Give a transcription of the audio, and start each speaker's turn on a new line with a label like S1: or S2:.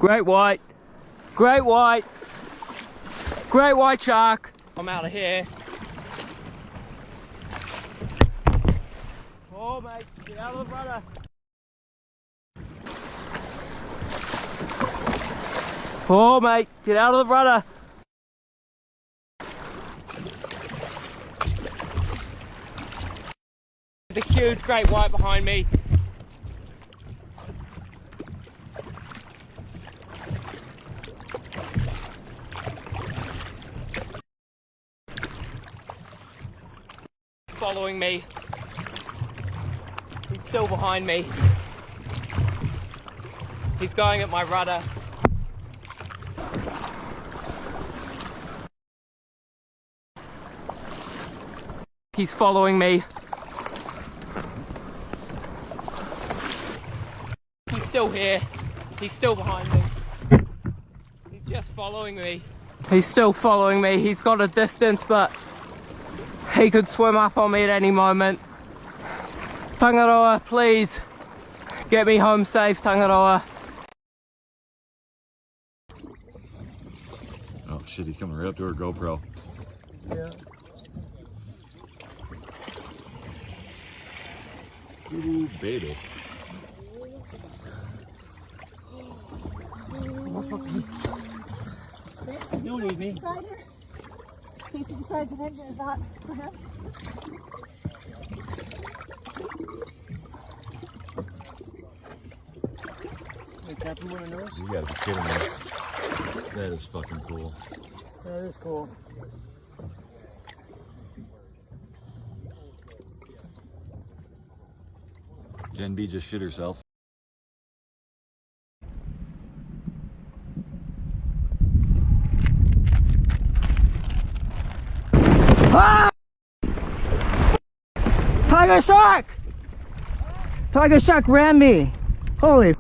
S1: Great white. Great white. Great white shark. I'm out of here. Oh mate, get out of the rudder. Oh mate, get out of the rudder. There's a huge great white behind me. Following me. He's still behind me. He's going at my rudder. He's following me. He's still here. He's still behind me. He's just following me. He's still following me. He's got a distance, but he could swim up on me at any moment. Tangaroa, please get me home safe, Tangaroa.
S2: Oh shit, he's coming right up to our GoPro.
S1: Yeah.
S2: Ooh, baby.
S1: You don't need me.
S3: In case he decides an engine is not for him.
S2: You gotta be kidding me. That is fucking cool.
S1: That is cool.
S2: Gen B just shit herself.
S1: Ah! Tiger shark! Tiger shark ran me. Holy